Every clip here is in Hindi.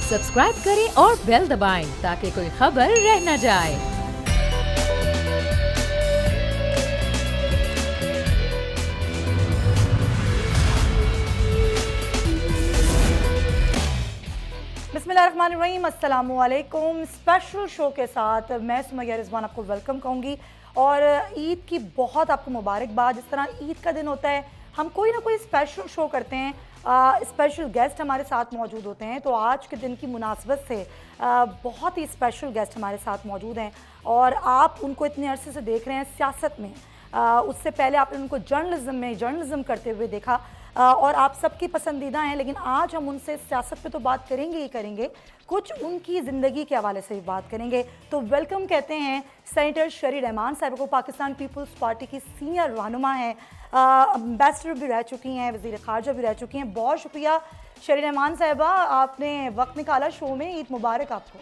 सब्सक्राइब करें और बेल दबाएं ताकि कोई खबर रह न जाए। बिस्मिल्लाहिर्रहमानिर्रहीम, अस्सलामुअलैकुम। स्पेशल शो के साथ मैं सुमैया रिजवान आपको वेलकम कहूँगी और ईद की बहुत आपको मुबारकबाद। जिस तरह ईद का दिन होता है, हम कोई ना कोई स्पेशल शो करते हैं, स्पेशल गेस्ट हमारे साथ मौजूद होते हैं। तो आज के दिन की मुनासबत से बहुत ही स्पेशल गेस्ट हमारे साथ मौजूद हैं और आप उनको इतने अरसे से देख रहे हैं सियासत में। उससे पहले आपने उनको जर्नलिज्म करते हुए देखा और आप सबकी पसंदीदा हैं। लेकिन आज हम उनसे सियासत पे तो बात करेंगे ही करेंगे, कुछ उनकी ज़िंदगी के हवाले से भी बात करेंगे। तो वेलकम कहते हैं सेनेटर शरी रहमान साहब को। पाकिस्तान पीपल्स पार्टी की सीनियर रहनुमा हैं, एम्बेसडर भी रह चुकी हैं, वज़ीर ख़ारजा भी रह चुकी हैं। बहुत शुक्रिया शरी रहमान साहिबा, आपने वक्त निकाला शो में। ईद मुबारक आपको।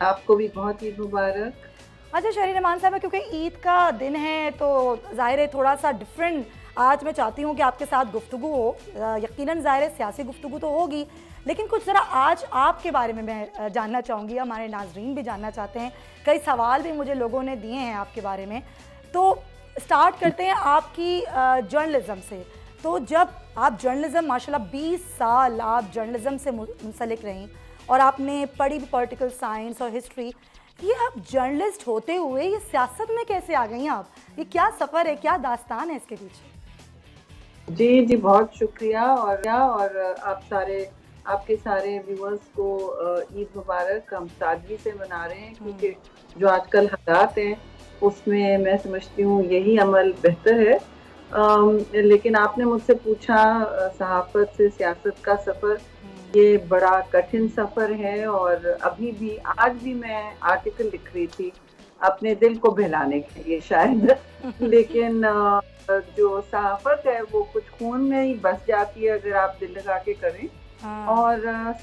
आपको भी बहुत ईद मुबारक। अच्छा शरी रहमान साहबा, क्योंकि ईद का दिन है तो ज़ाहिर है थोड़ा सा डिफरेंट आज मैं चाहती हूँ कि आपके साथ गुफ्तगू हो। यकीनन ज़ाहिर है सियासी गुफ्तगू तो होगी, लेकिन कुछ ज़रा आज आपके बारे में मैं जानना चाहूँगी। हमारे नाजरीन भी जानना चाहते हैं, कई सवाल भी मुझे लोगों ने दिए हैं आपके बारे में। तो स्टार्ट करते हैं आपकी जर्नलिज़म से। तो जब आप जर्नलिज़म माशाल्लाह 20 साल आप जर्नलिज़म से मुंसलिक रहीं और आपने पढ़ी भी पॉलिटिकल साइंस और हिस्ट्री, ये आप जर्नलिस्ट होते हुए ये सियासत में कैसे आ गई आप? ये क्या सफ़र है, क्या दास्तान है इसके पीछे? जी बहुत शुक्रिया। और आपके सारे व्यूअर्स को ईद मुबारक। हम सादगी से मना रहे हैं क्योंकि जो आजकल हालात हैं उसमें मैं समझती हूँ यही अमल बेहतर है। लेकिन आपने मुझसे पूछा सहाफ़त से सियासत का सफ़र, ये बड़ा कठिन सफ़र है। और अभी भी आज भी मैं आर्टिकल लिख रही थी अपने दिल को बहलाने के लिए शायद लेकिन जो सहाफ़त है वो कुछ खून में ही बस जाती है अगर आप दिल लगा के करें। और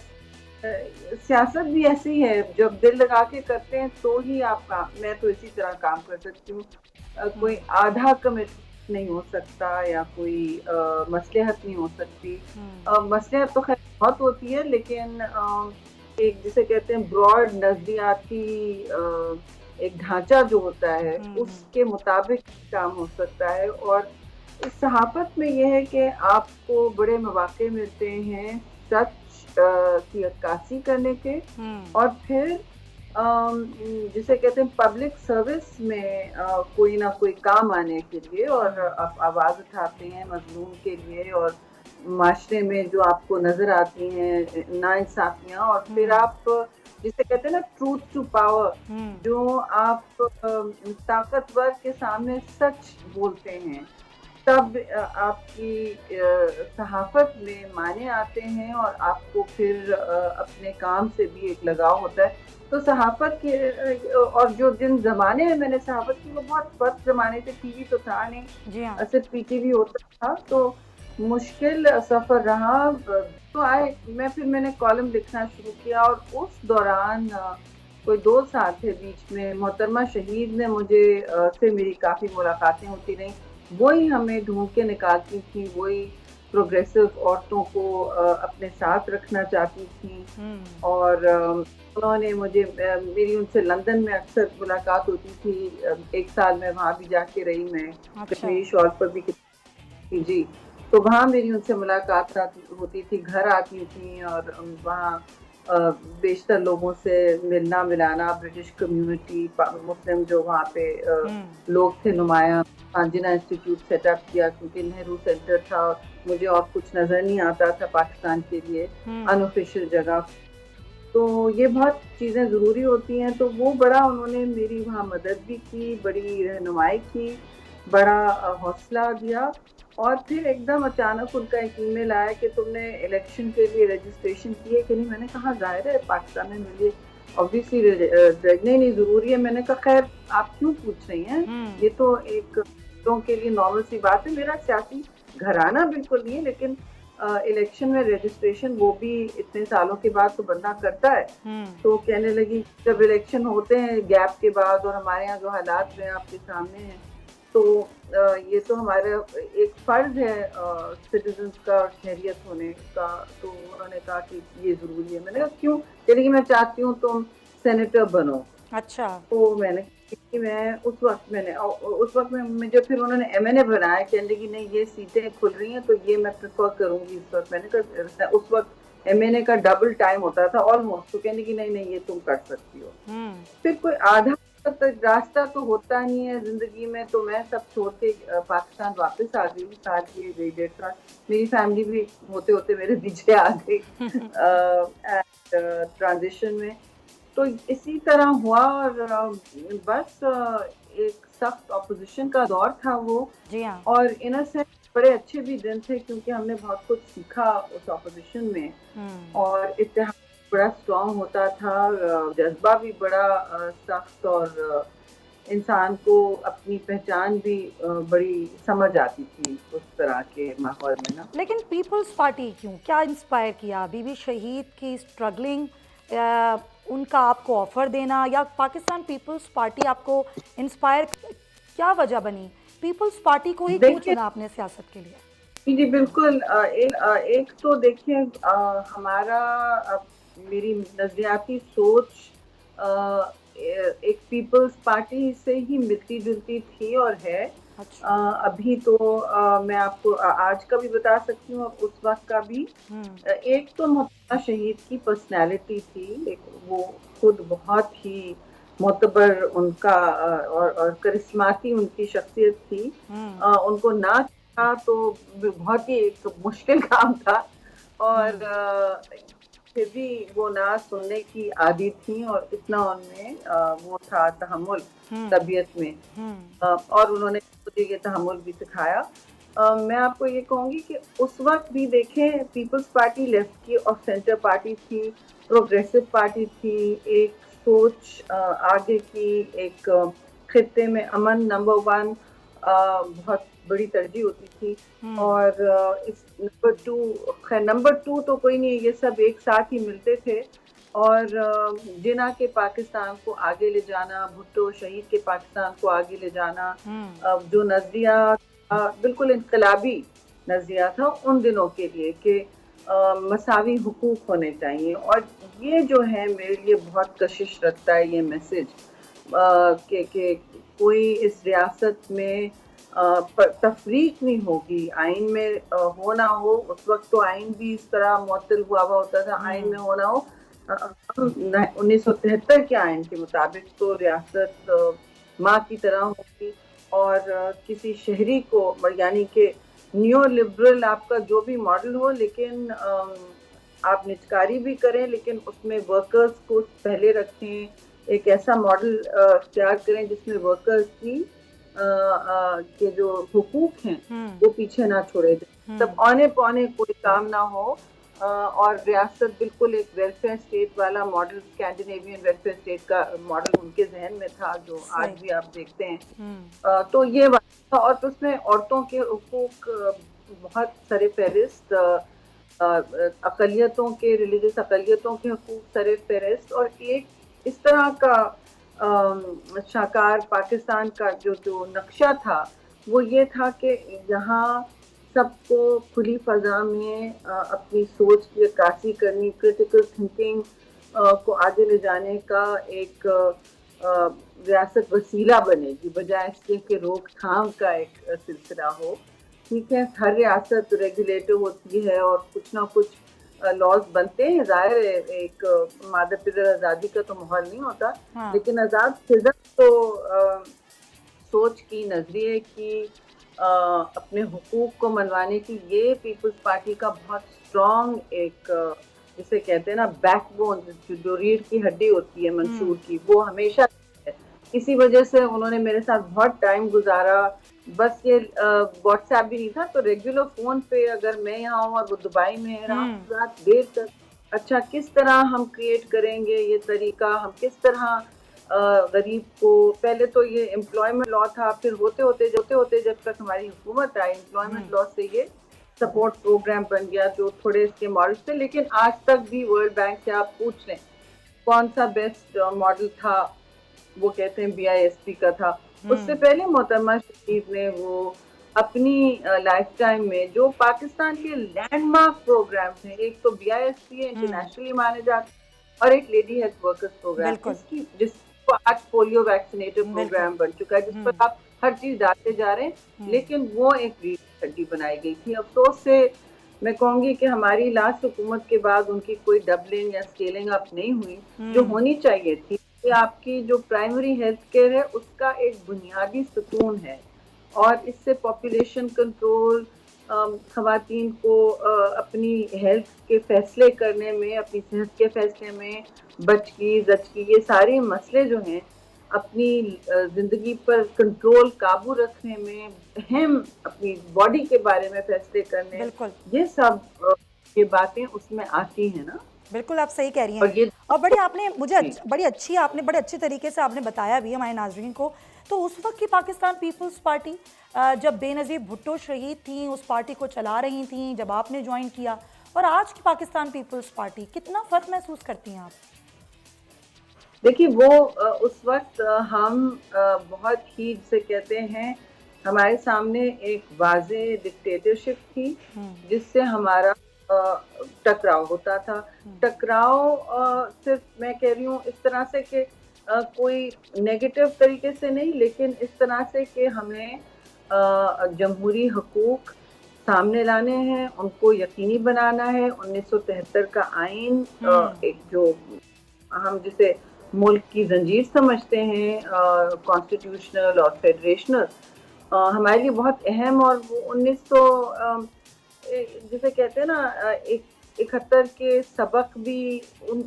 सियासत भी ऐसी है, जब दिल लगा के करते हैं तो ही आप काम, मैं तो इसी तरह काम कर सकती हूँ। कोई आधा कमिट नहीं हो सकता या कोई मसलहत नहीं हो सकती। मसलहत तो खैर बहुत होती है, लेकिन एक जिसे कहते हैं ब्रॉड नजरियाती एक ढांचा जो होता है उसके मुताबिक काम हो सकता है। और इस सहाफ़त में यह है कि आपको बड़े मौके मिलते हैं सच की अक्कासी करने के, और फिर जिसे कहते हैं पब्लिक सर्विस में कोई ना कोई काम आने के लिए, और आप आवाज़ उठाते हैं मजलूम के लिए और माशरे में जो आपको नज़र आती हैं नाइंसाफ़ियाँ, और फिर आप जिसे कहते हैं ना ट्रूथ टू पावर, जो आप ताकतवर के सामने सच बोलते हैं, तब आपकी सहाफ़त में माने आते हैं और आपको फिर अपने काम से भी एक लगाव होता है। तो सहाफ़त के और जो जिन ज़माने में मैंने सहाफ़त की वो बहुत फर्स्ट ज़माने से, टीवी तो था नहीं, सिर्फ पीटीवी होता था, तो मुश्किल सफ़र रहा। तो मैंने कॉलम लिखना शुरू किया और उस दौरान कोई 2 साल थे बीच में। मोहतरमा शहीद ने मुझे से मेरी काफ़ी मुलाकातें होती रहीं, वही हमें ढूंढ के निकालती थी, वही प्रोग्रेसिव औरतों को अपने साथ रखना चाहती थी। और उन्होंने मेरी उनसे लंदन में अक्सर मुलाकात होती थी। 1 साल में वहाँ भी जाके रही मैं, कश्मीरी शॉल पर भी जी। तो वहाँ मेरी उनसे मुलाकात होती थी, घर आती थी और वहाँ बेशतर लोगों से मिलना मिलाना, ब्रिटिश कम्युनिटी, मुस्लिम जो वहाँ पे लोग थे नुमाया, सांजिना इंस्टीट्यूट सेटअप किया क्योंकि नेहरू सेंटर था, मुझे और कुछ नज़र नहीं आता था पाकिस्तान के लिए अनऑफिशियल जगह। तो ये बहुत चीज़ें ज़रूरी होती हैं, तो वो बड़ा उन्होंने मेरी वहाँ मदद भी की, बड़ी रहनुमाई की, बड़ा हौसला दिया। और फिर एकदम अचानक उनका एक ईमेल आया कि तुमने इलेक्शन के लिए रजिस्ट्रेशन की है कि नहीं। मैंने कहा ज़ाहिर है पाकिस्तान में मेरे लिए ऑब्वियसली नहीं ज़रूरी है। मैंने कहा खैर आप क्यों पूछ रही हैं, ये तो एक लोगों के लिए नॉर्मल सी बात है। मेरा सियासी घराना बिल्कुल नहीं है, लेकिन इलेक्शन में रजिस्ट्रेशन वो भी इतने सालों के बाद तो बंदा करता है। तो कहने लगी जब इलेक्शन होते हैं गैप के बाद, और हमारे यहाँ जो हालात हैं आपके सामने हैं, तो ये तो हमारा एक फर्ज है सिटीजन्स का और शहरियत होने का। तो उन्होंने कहा कि ये ज़रूरी है। मैंने कहा क्यों? कहने कि मैं चाहती हूँ तुम सेनेटर बनो। अच्छा। तो मैंने कि मैं उस वक्त में मुझे फिर उन्होंने एमएनए बनाया, कहने की नहीं ये सीटें खुल रही हैं तो ये मैं प्रेफर करूँगी इस वक्त। मैंने कहा उस वक्त एमएनए का डबल टाइम होता था ऑलमोस्ट, तो कहने की नहीं ये तुम कर सकती हो। फिर कोई आधा रास्ता तो होता नहीं है जिंदगी में, तो मैं सब छोड़ के पाकिस्तान वापस आ गई। साल की 1.5 साल मेरी फैमिली भी होते होते मेरे पीछे आ गई ट्रांजिशन में। तो इसी तरह हुआ और बस एक सख्त ऑपोजिशन का दौर था वो। जी हाँ। और इन अ सेंस बड़े अच्छे भी दिन थे क्योंकि हमने बहुत कुछ सीखा उस ऑपोजिशन में और इत्तेहाद बड़ा स्ट्रॉन्ग होता था, जज्बा भी बड़ा सख्त और इंसान को अपनी पहचान भी बड़ी समझ आती थी उस तरह के माहौल में ना। लेकिन पीपल्स पार्टी क्यों, क्या इंस्पायर किया? बीबी शहीद की स्ट्रगलिंग, उनका आपको ऑफर देना, या पाकिस्तान पीपल्स पार्टी आपको इंस्पायर, क्या वजह बनी? पीपल्स पार्टी को ही क्यों चुना आपने सियासत के लिए? जी बिल्कुल। एक तो देखिए हमारा मेरी नजरियाती सोच एक पीपल्स पार्टी से ही मिलती जुलती थी और है। अच्छा। अभी तो मैं आपको आज का भी बता सकती हूँ और उस वक्त का भी। एक तो मोहतरमा शहीद की पर्सनैलिटी थी, एक वो खुद बहुत ही मोतबर उनका और करिश्माती उनकी शख्सियत थी। उनको ना था तो बहुत ही एक मुश्किल काम था और फिर भी वो ना सुनने की आदी थी और इतना उनमें वो था तहम्मुल तबीयत में और उन्होंने मुझे ये तहम्मुल भी सिखाया। मैं आपको ये कहूँगी कि उस वक्त भी देखें पीपल्स पार्टी लेफ्ट की और सेंटर पार्टी थी, प्रोग्रेसिव पार्टी थी, एक सोच आगे की, एक खित्ते में अमन नंबर 1 बहुत बड़ी तरजीह होती थी। और इस नंबर 2 तो कोई नहीं, ये सब एक साथ ही मिलते थे। और जिना के पाकिस्तान को आगे ले जाना, भुट्टो शहीद के पाकिस्तान को आगे ले जाना, जो नजरिया बिल्कुल इनकलाबी नजरिया था उन दिनों के लिए कि मसावी हुकूक होने चाहिए। और ये जो है मेरे लिए बहुत कशिश रखता है ये मैसेज कि कोई इस रियासत में तफरीक नहीं होगी, आइन में हो ना हो। उस वक्त तो आइन भी इस तरह मुअत्तल हुआ होता था, आइन में हो ना हो। 1973 के आइन के मुताबिक तो रियासत माँ की तरह होगी और किसी शहरी को, यानी कि न्यू लिबरल आपका जो भी मॉडल हो, लेकिन आप निजकारी भी करें लेकिन उसमें वर्कर्स को पहले रखें, एक ऐसा मॉडल तैयार करें जिसमें वर्कर्स की के जो हुकूक हैं वो पीछे ना छोड़े जाए, तब औने पौने कोई काम ना हो। और रियासत बिल्कुल एक वेलफेयर स्टेट वाला मॉडल, स्कैंडिनेवियन वेलफेयर स्टेट का मॉडल उनके जहन में था जो आज भी आप देखते हैं। तो ये बात, और उसमें औरतों के हुकूक बहुत सरे फहरिस्त, अकलियतों के, रिलीजियस अकलियतों के हुकूक सरे फहरिस्त। और एक इस तरह का शाकार पाकिस्तान का जो नक्शा था वो ये था कि यहाँ सबको खुली फजा में अपनी सोच की अक्कासी करनी, क्रिटिकल थिंकिंग को आगे ले जाने का एक रियासत वसीला बनेगी, बजाय इसके कि रोकथाम का एक सिलसिला हो। ठीक है, हर रियासत रेगुलेटिव होती है और कुछ ना कुछ लॉज बनते हैं। जाहिर है एक मादा पिदर आज़ादी का तो माहौल नहीं होता, लेकिन आज़ाद फिज़ा तो सोच की, नजरिए की, अपने हुकूक को मनवाने की, ये पीपल्स पार्टी का बहुत स्ट्रॉन्ग एक जिसे कहते हैं ना बैकबोन, जो रीढ़ की हड्डी होती है मंशूर की, वो हमेशा है। इसी वजह से उन्होंने मेरे साथ बहुत टाइम गुजारा। बस ये व्हाट्सएप भी नहीं था तो रेगुलर फोन पे, अगर मैं यहाँ हूँ और वो दुबई में है, रात देर तक, अच्छा किस तरह हम क्रिएट करेंगे ये तरीका, हम किस तरह गरीब को, पहले तो ये एम्प्लॉयमेंट लॉ था, फिर होते होते जब तक हमारी हुकूमत आई, एम्प्लॉयमेंट लॉ से ये सपोर्ट प्रोग्राम बन गया जो थोड़े इसके मॉडल थे। लेकिन आज तक भी वर्ल्ड बैंक से आप पूछ लें कौन सा बेस्ट मॉडल था, वो कहते हैं BISP का था। उससे पहले मोहतरमा शरीफ ने वो अपनी लाइफ टाइम में जो पाकिस्तान के लैंडमार्क प्रोग्राम्स हैं, एक तो BISP है, इंटरनेशनली माने जाते हैं, और एक लेडी हेल्थ वर्कर्स प्रोग्राम, बिल्कुल इसकी जिसको आज पोलियो वैक्सीनेटर बिल्कुल प्रोग्राम बन चुका है, जिस पर आप हर चीज डालते जा रहे हैं, लेकिन वो एक रीढ़ की हड्डी बनाई गई थी। अफसोस से मैं कहूंगी कि हमारी लास्ट हुकूमत के बाद उनकी कोई डबलिंग या स्केलिंग अप नहीं हुई जो होनी चाहिए थी। कि आपकी जो प्राइमरी हेल्थ केयर है उसका एक बुनियादी सुकून है, और इससे पॉपुलेशन कंट्रोल, खवातीन को अपनी हेल्थ के फैसले करने में, अपनी सेहत के फैसले में, बचकी जचकी, ये सारे मसले जो हैं अपनी जिंदगी पर कंट्रोल काबू रखने में, अहम अपनी बॉडी के बारे में फैसले करने, बिल्कुल ये सब ये बातें उसमें आती हैं ना। बिल्कुल आप सही कह रही हैं। और बड़ी आपने मुझे बड़ी अच्छी तरीके से आपने बताया भी हमारे नाज़रीन को। तो उस वक्त की पाकिस्तान पीपल्स पार्टी जब बेनज़ीर भुट्टो शहीद थी, उस पार्टी को चला रही थी जब आपने ज्वाइन किया, और आज की पाकिस्तान पीपल्स पार्टी, कितना फ़र्क महसूस करती हैं आप? देखिए वो उस वक्त हम बहुत ही जिसे कहते हैं, हमारे सामने एक वाज़े डिक्टेटरशिप थी जिससे हमारा टकराव होता था। टकराव सिर्फ मैं कह रही हूँ इस तरह से कि कोई नेगेटिव तरीके से नहीं, लेकिन इस तरह से कि हमें जमहूरी हकूक सामने लाने हैं, उनको यकीनी बनाना है। 1973 का आइन एक जो हम जिसे मुल्क की जंजीर समझते हैं, कॉन्स्टिट्यूशनल और फेडरेशनल, हमारे लिए बहुत अहम, और वो 1900 जिसे कहते हैं ना 71 के सबक भी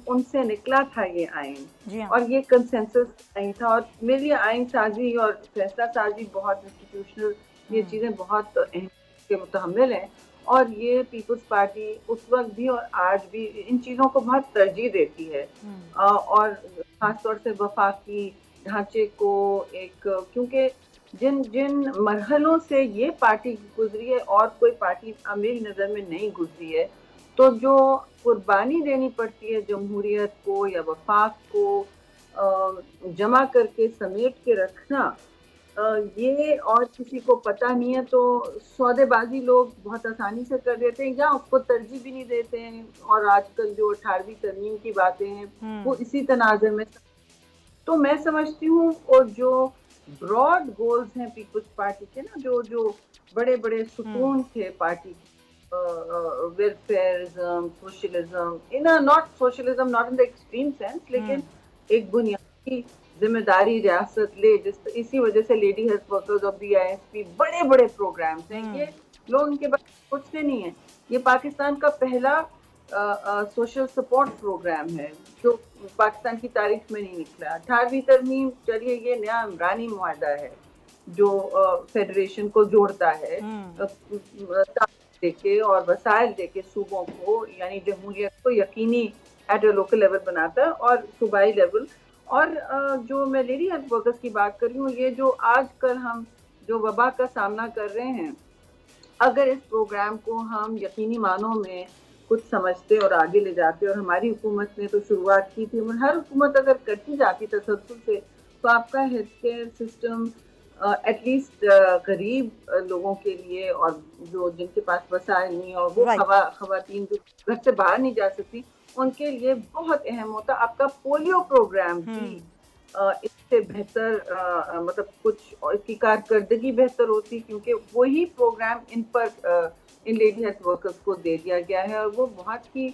उनसे निकला था ये आइन, और ये कंसेंसस आइन था। और मेरे लिए आइन साजी और फैसला साजी बहुत इंस्टीट्यूशनल, ये चीज़ें बहुत अहम के मुतहम्मिल हैं, और ये पीपल्स पार्टी उस वक्त भी और आज भी इन चीज़ों को बहुत तरजीह देती है। और ख़ासतौर से वफाकी ढांचे को एक, क्योंकि जिन जिन मरहलों से ये पार्टी गुजरी है और कोई पार्टी मेरी नज़र में नहीं गुजरी है, तो जो कुर्बानी देनी पड़ती है जमहूरियत को या वफाक को जमा करके समेट के रखना, ये और किसी को पता नहीं है। तो सौदेबाजी लोग बहुत आसानी से कर देते हैं या उसको तरजीह भी नहीं देते हैं, और आजकल जो 18वीं तरमीम की बातें हैं वो इसी तनाज़ुर में। तो मैं समझती हूँ, और जो ब्रॉड गोल्स हैं पीपल्स पार्टी के ना, जो बड़े बड़े सुकून थे party, welfarism, socialism, not socialism not in the extreme sense, लेकिन एक बुनियादी जिम्मेदारी रियासत ले, इसी वजह से लेडी हेल्थ वर्कर्स और BISP बड़े बड़े प्रोग्राम्स हैं। ये लोग उनके बारे में सोचते नहीं है। ये पाकिस्तान का पहला सोशल सपोर्ट प्रोग्राम है जो पाकिस्तान की तारीख में नहीं निकला। 18वीं तरमीम, चलिए ये नया इमरानी मुआहदा है जो फेडरेशन को जोड़ता है, देके और वसाइल देके सूबों को, यानी जमहूरियत को यकीनी एट अ लोकल लेवल बनाता है और सूबाई लेवल। और जो मैं लेडी हेल्थ वर्कर्स की बात कर रही हूँ, ये जो आजकल हम जो वबा का सामना कर रहे हैं, अगर इस प्रोग्राम को हम यकीनी मानों में कुछ समझते और आगे ले जाते, और हमारी हुकूमत ने तो शुरुआत की थी, हर हुकूमत अगर करती जाती तसल्सल से, तो आपका हेल्थ केयर सिस्टम एटलीस्ट गरीब लोगों के लिए, और जो जिनके पास वसाइल नहीं और वो खवातीन जो घर से बाहर नहीं जा सकती, उनके लिए बहुत अहम होता। आपका पोलियो प्रोग्राम भी इससे बेहतर, मतलब कुछ इसकी कारकर्दगी बेहतर होती, क्योंकि वही प्रोग्राम इन पर इन लेडी हेल्थ वर्कर्स को दे दिया गया है। और वो बहुत ही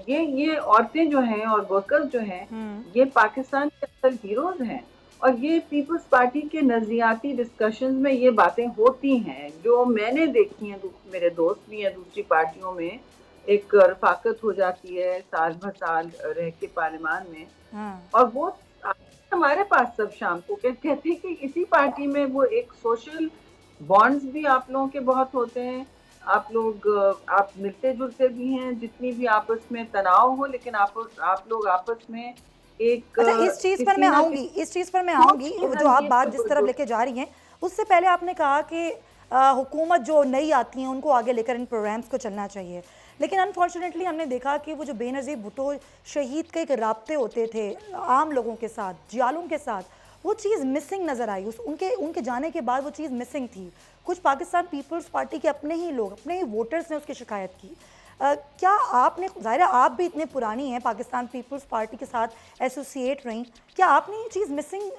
ये औरतें जो हैं और वर्कर्स जो हैं, ये पाकिस्तान के असल हीरोज हैं, और ये पीपल्स पार्टी के नजरियाती डिस्कशंस में ये बातें होती हैं जो मैंने देखी हैं। मेरे दोस्त भी हैं दूसरी पार्टियों में, एक रफाकत हो जाती है साल भर साल रह के पार्लियामान में, और वो हमारे पास सब शाम को कहते हैं कि इसी पार्टी में वो एक सोशल बॉन्ड्स भी आप लोगों के बहुत होते हैं। आप मिलते जुलते भी हैं, जितनी भी आपस में तनाव हो, लेकिन आप लोग आपस में एक इस चीज़ पर मैं आऊँगी जो आप बात जिस तरफ लेके जा रही हैं। उससे पहले आपने कहा कि हुकूमत जो नई आती हैं उनको आगे लेकर इन प्रोग्राम्स को चलना चाहिए, लेकिन अनफॉर्चुनेटली हमने देखा कि वो जो बेनज़ीर भुट्टो शहीद के एक राब्ते होते थे आम लोगों के साथ, जियालों के साथ, वो चीज़ मिसिंग नज़र आई, उस उनके उनके जाने के बाद वो चीज़ मिसिंग थी। कुछ पाकिस्तान पीपल्स पार्टी के अपने ही लोग, अपने ही वोटर्स ने उसकी शिकायत की। क्या आपने, ज़ाहिर है आप भी इतने पुरानी हैं, पाकिस्तान पीपल्स पार्टी के साथ एसोसिएट रहीं, क्या आपने ये चीज़ मिसिंग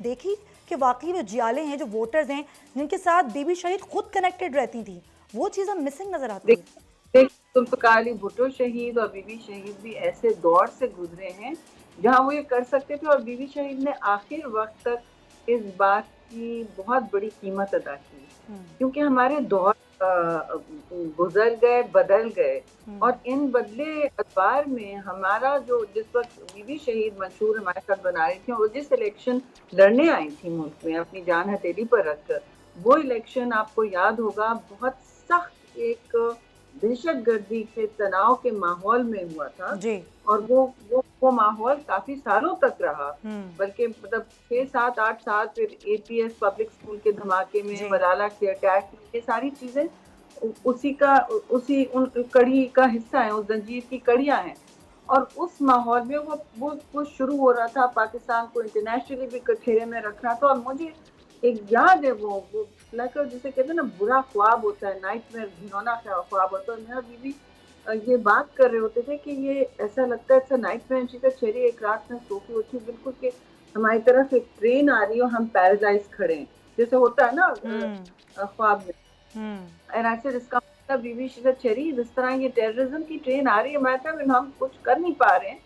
देखी कि वाकई वो जियाले हैं, जो वोटर्स हैं, जिनके साथ बीबी शहीद खुद कनेक्टेड रहती थी, वो चीज़ हम मिसिंग नज़र आती है? जुल्फ़िकार अली भुट्टो शहीद और बीबी शहीद भी ऐसे दौर से गुजरे हैं जहां वो ये कर सकते थे, और बीबी शहीद ने आखिर वक्त तक इस बात की बहुत बड़ी कीमत अदा की, क्योंकि हमारे दौर गुजर गए, बदल गए, और इन बदले अखबार में हमारा जो जिस वक्त बीबी शहीद मंशूर हमारे साथ बना रही थी, और जिस इलेक्शन लड़ने आई थी मुल्क में अपनी जान हथेली पर रखकर, वो इलेक्शन आपको याद होगा बहुत सख्त एक दहशतगर्दी के तनाव के माहौल में हुआ था जी। और वो माहौल काफी सालों तक रहा, बल्कि मतलब 6, 7, 8 साल, फिर एपीएस पब्लिक स्कूल के धमाके में, मलाला के अटैक, ये सारी चीजें उसी उन कड़ी का हिस्सा है, उस जंजीर की कड़ियां हैं। और उस माहौल में वो शुरू हो रहा था, पाकिस्तान को इंटरनेशनली भी कठेरे में रखना था। और मुझे एक याद है वो जिसे कहते हैं ना, बुरा ख्वाब होता है, नाइटमेयर, घिनौना ख्वाब होता है। मेरा बीवी ये बात कर रहे होते थे कि ये ऐसा लगता है, नाइटमेयर शी का चेहरे, एक रात में सो के उठी बिल्कुल कि हमारी तरफ एक ट्रेन आ रही है और हम पैरालाइज खड़े हैं, जैसे होता है ना ख्वाब में। ऐसे जिसका मतलब बीवी शी का चेहरे, जिस तरह ये टेररिज्म की ट्रेन आ रही है, मैं था हम कुछ कर नहीं पा रहे हैं।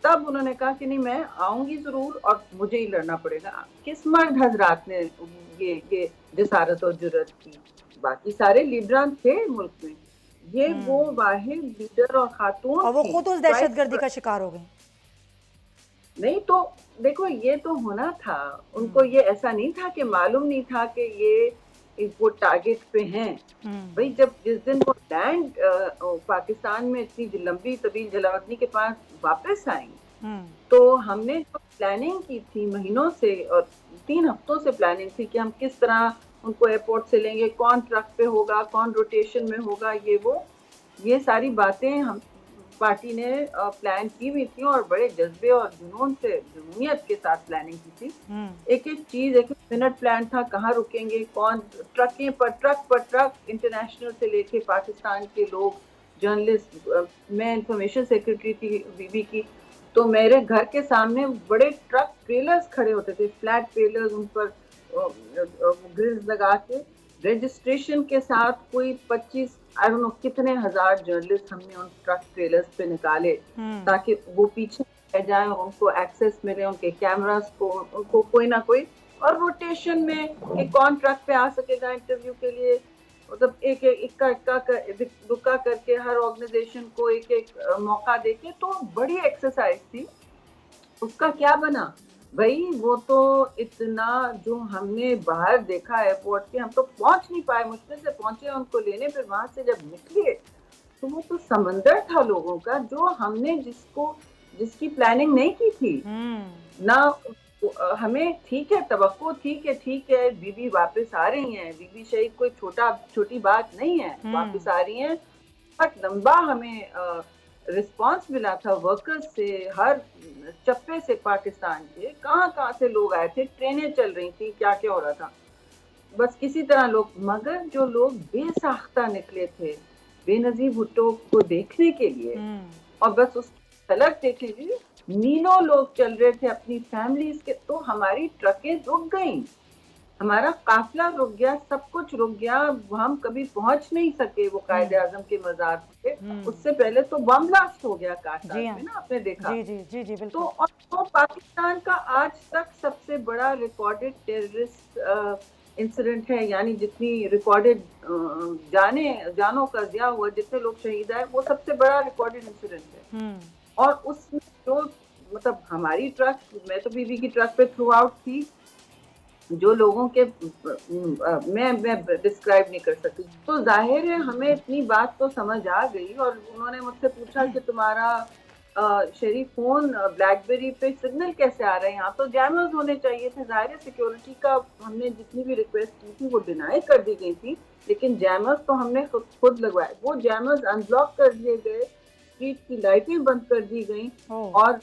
तब उन्होंने कहा कि नहीं, मैं आऊंगी जरूर और मुझे ही लड़ना पड़ेगा। किस मर्द हजरात ने ये जसारत और जुर्रत की? बाकी सारे लीडरान थे मुल्क में, ये वो वाहिद लीडर और खातून, और वो खुद उस दहशतगर्दी का शिकार हो गई। नहीं तो देखो, ये तो होना था उनको, ये ऐसा नहीं था कि मालूम नहीं था कि ये वो टारगेट पे हैं। भाई जब जिस दिन वो लैंड पाकिस्तान में इतनी लंबी तवील जलावतनी के पास वापस आई, तो हमने जो प्लानिंग की थी महीनों से और 3 हफ्तों से प्लानिंग थी कि हम किस तरह उनको एयरपोर्ट से लेंगे, कौन ट्रक पे होगा, कौन रोटेशन में होगा, ये सारी बातें हम पार्टी ने प्लान की हुई थी और बड़े जज्बे और जुनून से, जुनूनियत के साथ प्लानिंग की थी। एक एक चीज, एक मिनट प्लान था, कहाँ रुकेंगे, कौन, ट्रक पर ट्रक, इंटरनेशनल से लेके पाकिस्तान के लोग, जर्नलिस्ट। मैं इंफॉर्मेशन सेक्रेटरी थी बीबी की, तो मेरे घर के सामने बड़े ट्रक ट्रेलर्स खड़े होते थे, फ्लैट ट्रेलर्स, उन पर ग्रिल्स लगा के, रजिस्ट्रेशन के साथ, कोई 25 आई डोंट नो कितने हजार जर्नलिस्ट हमने उन ट्रक ट्रेलर्स पे निकाले, ताकि वो पीछे रह जाए और उनको एक्सेस मिले उनके कैमरास को, उनको कोई ना कोई, और रोटेशन में कि कौन ट्रक पे आ सकेगा इंटरव्यू के लिए, मतलब एक इक्का दुक्का करके हर ऑर्गेनाइजेशन को एक एक मौका देके। तो बड़ी एक्सरसाइज थी। उसका क्या बना भाई, वो तो इतना जो हमने बाहर देखा एयरपोर्ट के, हम तो पहुंच नहीं पाए, मुश्किल से पहुंचे उनको लेने। फिर वहां से जब निकले तो वो तो समंदर था लोगों का, जो हमने जिसकी प्लानिंग नहीं की थी ना। हमें ठीक है, तवक्को ठीक है बीबी वापस आ रही हैं, बीबी शहीद कोई छोटी बात नहीं है, वापस आ रही हैं। बहुत लंबा हमें रिस्पांस मिला था वर्कर्स से, हर चप्पे से पाकिस्तान के, कहाँ से लोग आए थे, ट्रेनें चल रही थी, क्या क्या हो रहा था, बस किसी तरह लोग। मगर जो लोग बेसाख्ता निकले थे बेनजीर भुट्टो को देखने के लिए, और बस उसकी झलक देखने के लिए मीलों लोग चल रहे थे अपनी फैमिलीज के, तो हमारी ट्रकें रुक गई, हमारा काफिला रुक गया, सब कुछ रुक गया। हम कभी पहुंच नहीं सके वो कायदे आजम के मजार पे। उससे पहले तो बम ब्लास्ट हो गया काशा में ना, आपने देखा। जी, तो पाकिस्तान का आज तक सबसे बड़ा रिकॉर्डेड टेररिस्ट इंसिडेंट है, यानी जितनी रिकॉर्डेड जानों का ज़िया हुआ, जितने लोग शहीद आए, वो सबसे बड़ा रिकॉर्डेड इंसिडेंट है। और उसमें जो मतलब हमारी ट्रक, मैं तो बीबी की ट्रक पे थ्रू आउट थी, जो लोगों के मैं डिस्क्राइब नहीं कर सकती। तो जाहिर है हमें इतनी बात तो समझ आ गई। और उन्होंने मुझसे पूछा कि तुम्हारा शरीफ फोन ब्लैकबेरी पे सिग्नल कैसे आ रहे हैं, यहाँ तो जैमर्स होने चाहिए थे। जाहिर है सिक्योरिटी का हमने जितनी भी रिक्वेस्ट की थी वो डिनाई कर दी गई थी, लेकिन जैमर्स तो हमने खुद लगवाए। वो जैमर्स अनब्लॉक कर दिए गए, स्ट्रीट की लाइटें बंद कर दी गई, और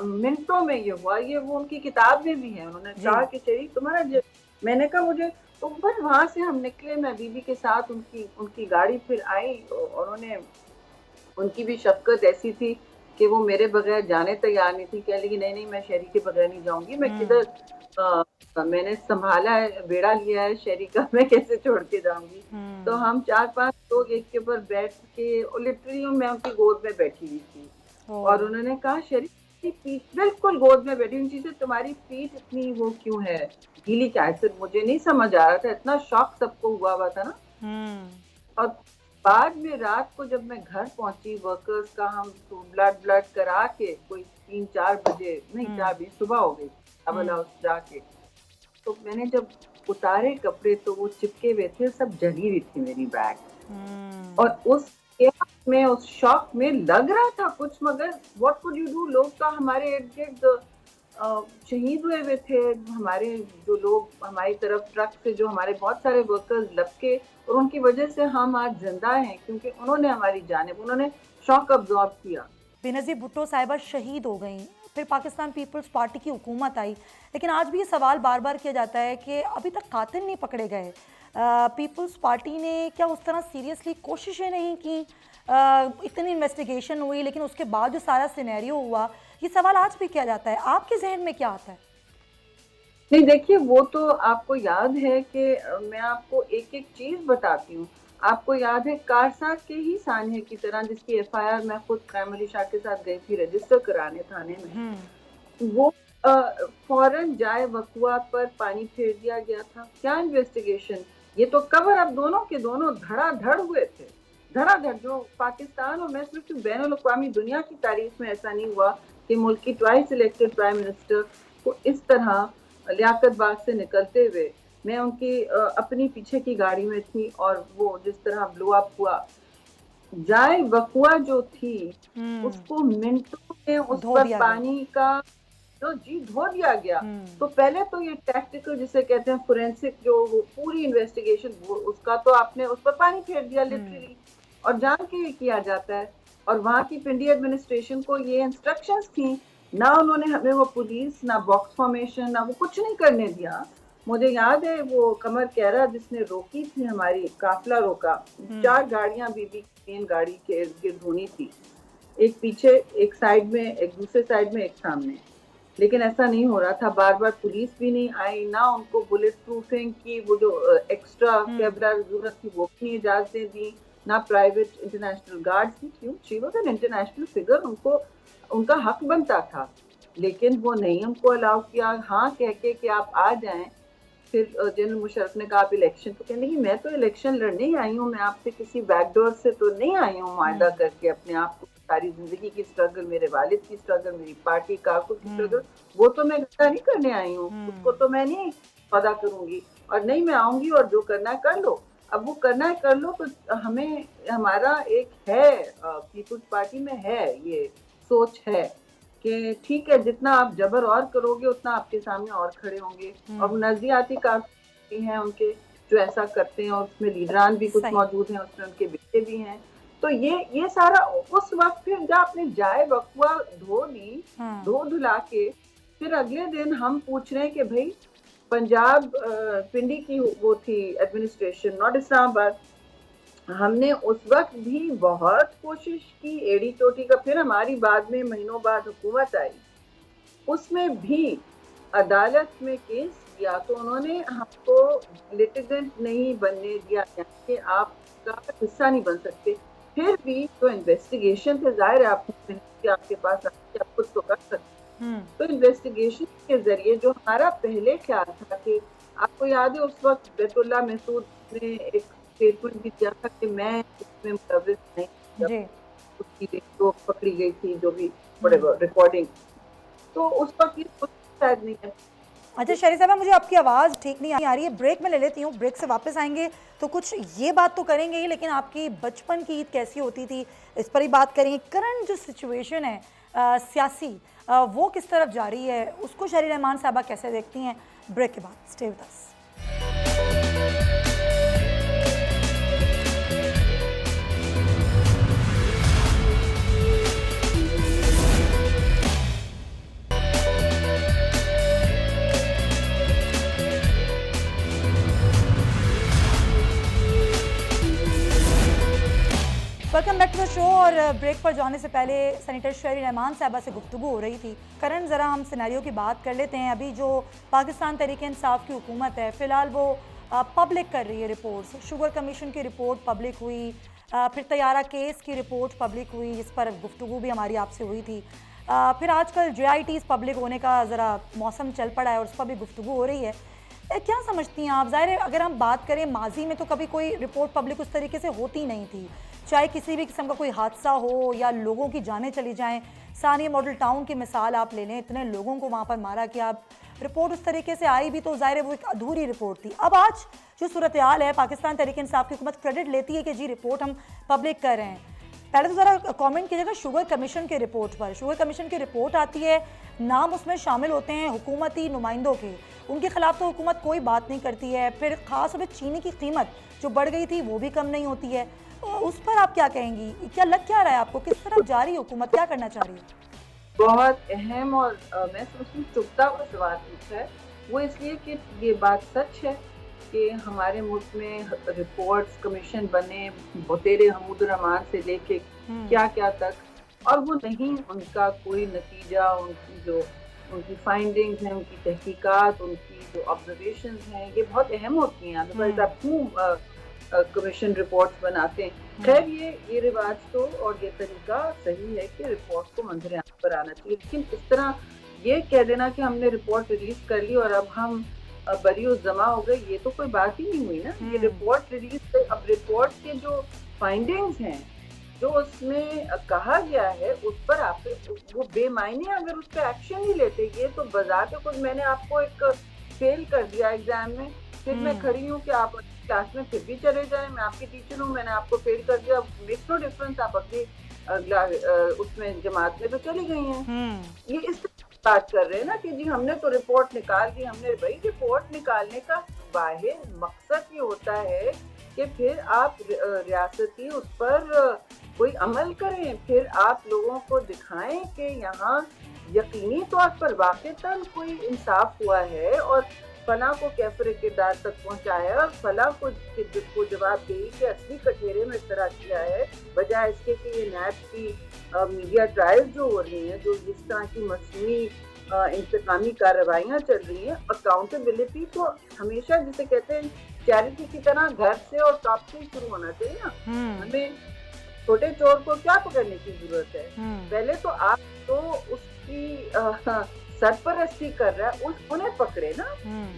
मिनटों में ये हुआ, ये वो उनकी किताब में भी है। उन्होंने जी। कहा कि चलिए तुम्हारा मैंने कहा मुझे, तो बस वहां से हम निकले, मैं बीबी के साथ, उनकी उनकी गाड़ी फिर आई और उन्होंने, उनकी भी शफकत ऐसी थी कि वो मेरे बगैर जाने तैयार नहीं थी। कह लगी नहीं नहीं मैं शहरी के बगैर नहीं जाऊंगी, मैं किधर, मैंने संभाला है, बेड़ा लिया है शहरी का, मैं कैसे छोड़ के जाऊंगी। तो हम 4-5 लोग एक के ऊपर बैठ के, और लिटरली मैं उनकी गोद में बैठी हुई थी और उन्होंने कहा शहरी की पीठ बिल्कुल गोद में बैठी हुई थी, तुम्हारी पीठ इतनी वो क्यों है, गीली क्या है? मुझे नहीं समझ आ रहा था, इतना शॉक सबको हुआ था ना। और बाद में रात को जब मैं घर पहुंची, वर्कर्स का हम ब्लड करा के, कोई 3-4 बजे, नहीं 4 बजे सुबह हो गई, डबल हाउस जाके, तो मैंने जब उतारे कपड़े तो वो चिपके हुए थे, सब जली हुई थी मेरी बैग। और उस में, उस शॉक में लग रहा था कुछ, मगर व्हाट कुड यू डू। लोग तो हमारे इर्द गिर्द शहीद हुए थे, हमारे जो लोग हमारी तरफ ट्रक से, जो हमारे बहुत सारे वर्कर्स लपके, और उनकी वजह से हम आज जिंदा हैं, क्योंकि उन्होंने हमारी जानिब, उन्होंने शॉक अब्जॉर्ब किया। बेनज़ीर भुट्टो साहिबा शहीद हो गई, फिर पाकिस्तान पीपल्स पार्टी की हुकूमत आई, लेकिन आज भी ये सवाल बार बार किया जाता है कि अभी तक कातिल नहीं पकड़े गए। पीपल्स पार्टी ने क्या उस तरह सीरियसली कोशिशें नहीं की? इतनी इन्वेस्टिगेशन हुई, लेकिन उसके बाद जो सारा सिनेरियो हुआ, ये सवाल आज भी किया जाता है। आपके जहन में क्या आता है? नहीं देखिए, वो तो आपको याद है कि मैं आपको एक एक चीज बताती हूँ। आपको याद है कारसाज के ही सानहे की तरह, जिसकी एफआईआर मैं खुद कायम अली शाह के साथ गई थी रजिस्टर कराने थाने में, वो फौरन जाए वकुआ पर पानी फेर दिया गया था। क्या इन्वेस्टिगेशन, ये तो कवर अब दोनों के दोनों धड़ाधड़ हुए थे, धड़ाधड़। जो पाकिस्तान और मैं सिर्फ बैनुल अक़वामी दुनिया की तारीख में ऐसा नहीं हुआ कि मुल्क की ट्वाइस इलेक्टेड प्राइम मिनिस्टर को इस तरह लियाकत बाग से निकलते हुए, मैं उनकी अपनी पीछे की गाड़ी में थी और वो जिस तरह ब्लो अप हुआ, जाए वकुआ जो थी उसको मिनटों में उस पर पानी का जो जी धो दिया गया। तो पहले तो ये टैक्टिकल जिसे कहते हैं फोरेंसिक, जो वो पूरी इन्वेस्टिगेशन, उसका तो आपने उस पर पानी फेर दिया लिटरली, और जान के ये किया जाता है। और वहाँ की पिंडी एडमिनिस्ट्रेशन को ये इंस्ट्रक्शंस थी ना, उन्होंने हमें वो पुलिस, ना बॉक्स फॉर्मेशन, ना वो कुछ नहीं करने दिया। मुझे याद है वो कमर कैरा जिसने रोकी थी, हमारी काफिला रोका, 4 गाड़ियां बीबी की मेन गाड़ी के इर्द गिर्द होनी थी, एक पीछे, एक साइड में, एक दूसरे साइड में, एक सामने, लेकिन ऐसा नहीं हो रहा था। बार बार पुलिस भी नहीं आई, ना उनको बुलेट प्रूफिंग की वो जो एक्स्ट्रा कैमरा जरूरत थी वो भी नहीं इजाजतें दी, ना प्राइवेट इंटरनेशनल गार्ड्स की। क्यों? She was an international figure, उनको उनका हक बनता था, लेकिन वो नहीं हमको अलाउ किया। हाँ कह के कि आप आ जाएं। फिर जनरल मुशर्रफ ने कहा आप इलेक्शन, तो कहने की मैं तो इलेक्शन लड़ने ही आई हूँ, मैं आपसे किसी बैकडोर से तो नहीं आई हूँ मुआहदा करके अपने आप को, सारी जिंदगी की स्ट्रगल, मेरे वालिद की स्ट्रगल, मेरी पार्टी कारकुन की स्ट्रगल, वो तो मैं गद्दा नहीं करने आई हूँ, उसको तो मैं नहीं वादा करूंगी, और नहीं मैं आऊंगी और जो करना है कर लो। अब वो करना है कर लो, तो हमें, हमारा एक है पीपुल्स पार्टी में है ये सोच है कि ठीक है, जितना आप जबर और करोगे उतना आपके सामने और खड़े होंगे। और नजरियाती काफी हैं उनके जो ऐसा करते हैं, और उसमें लीडरान भी कुछ मौजूद हैं, उसमें उनके बेटे भी हैं। तो ये सारा उस वक्त, फिर जब आपने जाए वकुआ धो दी, धो धुला के, फिर अगले दिन हम पूछ रहे हैं कि भाई पंजाब पिंडी की वो थी एडमिनिस्ट्रेशन, नॉट इस्लामाबाद। हमने उस वक्त भी बहुत कोशिश की एड़ी चोटी का, फिर हमारी बाद में महीनों बाद हुकूमत आई, उसमें भी अदालत में केस किया तो उन्होंने हमको लिटिगेंट नहीं बनने दिया, यानी आपका हिस्सा नहीं बन सकते। फिर भी तो इन्वेस्टिगेशन थे, जाहिर है आपके पास आप कुछ तो कर सकते। तो इन्वेस्टिगेशन के जरिए जो हमारा पहले ख्याल था कि, आपको याद है उस वक्त बैतुल्लाह महसूद ने एक स्टेटमेंट भी दिया था कि मैं इसमें मुलव्विस नहीं, उसकी जो पकड़ी गई थी, जो भी रिकॉर्डिंग, तो उस वक्त ये शायद नहीं है। अच्छा शहरी साहबा, मुझे आपकी आवाज़ ठीक नहीं आ रही है, ब्रेक में ले लेती हूँ, ब्रेक से वापस आएंगे तो कुछ ये बात तो करेंगे ही, लेकिन आपकी बचपन की ईद कैसी होती थी इस पर ही बात करेंगे। करंट जो सिचुएशन है सियासी, वो किस तरफ जा रही है, उसको शहरी रहमान साहबा कैसे देखती हैं? ब्रेक के बाद स्टे विद अस। और ब्रेक पर जाने से पहले सेनेटर शहरी रहमान साहबा से गुफ्तगू हो रही थी। करण, ज़रा हम सिनेरियो की बात कर लेते हैं। अभी जो पाकिस्तान तहरीक इंसाफ की हुकूमत है, फ़िलहाल वो पब्लिक कर रही है रिपोर्ट्स। शुगर कमीशन की रिपोर्ट पब्लिक हुई, फिर तैयारा केस की रिपोर्ट पब्लिक हुई, जिस पर गुफ्तगू भी हमारी आपसे हुई थी। फिर आजकल JITs पब्लिक होने का ज़रा मौसम चल पड़ा है और उस पर भी गुफ्तगू हो रही है। क्या समझती हैं आप? ज़ाहिर है अगर हम बात करें माजी में तो कभी कोई रिपोर्ट पब्लिक उस तरीके से होती नहीं थी, चाहे किसी भी किस्म का कोई हादसा हो या लोगों की जानें चली जाएं। सानिया मॉडल टाउन की मिसाल आप ले लें, इतने लोगों को वहाँ पर मारा कि आप रिपोर्ट उस तरीके से आई भी तो ज़ाहिर है वो एक अधूरी रिपोर्ट थी। अब आज जो सूरत हाल है, पाकिस्तान तहरीक इंसाफ की हुकूमत क्रेडिट लेती है कि जी रिपोर्ट हम पब्लिक कर रहे हैं। पहले तो ज़रा कमेंट कीजिएगा शुगर कमीशन के रिपोर्ट पर। शुगर कमीशन की रिपोर्ट आती है, नाम उसमें शामिल होते हैं हुकूमती नुमाइंदों के, उनके खिलाफ तो हुकूमत कोई बात नहीं करती है। फिर ख़ास तौर पर चीनी की कीमत जो बढ़ गई थी वो भी कम नहीं होती है। उस पर आप क्या कहेंगी? क्या लग क्या रहा है आपको, किस तरफ जा रही है हुकूमत, क्या करना चाह रही है? बहुत अहम और मैं समझती हूँ चुभता हुआ सवाल पूछा है। वो इसलिए कि ये बात सच है कि हमारे मुल्क में रिपोर्ट्स कमीशन बने बतेरे हमूद रहमान से लेके क्या क्या तक, और वो नहीं, उनका कोई नतीजा, उनकी जो उनकी फाइंडिंग्स हैं, उनकी तहकीकात, उनकी जो ऑब्जर्वेशंस हैं, ये बहुत अहम होती हैं। अदरवाइज आप क्यों कमीशन रिपोर्ट्स बनाते हैं? खैर, ये रिवाज तो और ये तरीका सही है कि रिपोर्ट को मंजर आम पर आना चाहिए, लेकिन इस तरह ये कह देना कि हमने रिपोर्ट रिलीज कर ली और अब हम बरी जमा हो गए, ये तो कोई बात ही नहीं हुई ना। ये रिपोर्ट रिलीज, अब रिपोर्ट के जो फाइंडिंग्स हैं, जो उसमें कहा गया है, उस पर आप वो बेमायने अगर उस पर एक्शन ही लेते, ये तो बजाते खुद मैंने आपको एक फेल कर दिया एग्जाम में, फिर मैं खड़ी हूँ कि आप क्लास में फिर भी चले जाएं, मैं आपकी टीचर हूँ, मैंने आपको फेल कर दिया, मेक्स नो डिफरेंस, आप अपनी उसमें जमात में तो चली गई हैं। ये इस बात कर रहे हैं ना कि जी हमने तो रिपोर्ट निकाल दी, हमने भाई रिपोर्ट निकालने का वाहिद मकसद ये होता है कि फिर आप रियासती उस पर कोई अमल करें, फिर आप लोगों को दिखाएं कि यहाँ यकीनी तौर पर वाक़तन कोई इंसाफ हुआ है और फला को कैफरे किरदार तक पहुँचाया और फला को जवाबदेही के असली कठेरे में इस तरह किया है, बजाय इसके कि ये नैब की मीडिया ट्रायल्स जो हो रही हैं, जो जिस तरह की मसनूई इंतकामी कार्रवाइयाँ चल रही हैं। अकाउंटेबिलिटी तो हमेशा जिसे कहते हैं चैरिटी की तरह घर से और टॉप से शुरू होना चाहिए ना। हमें छोटे चोर को क्या पकड़ने की जरूरत है? पहले तो आप तो उसकी सरपरस्ती कर रहा है, उन्हें पकड़े ना।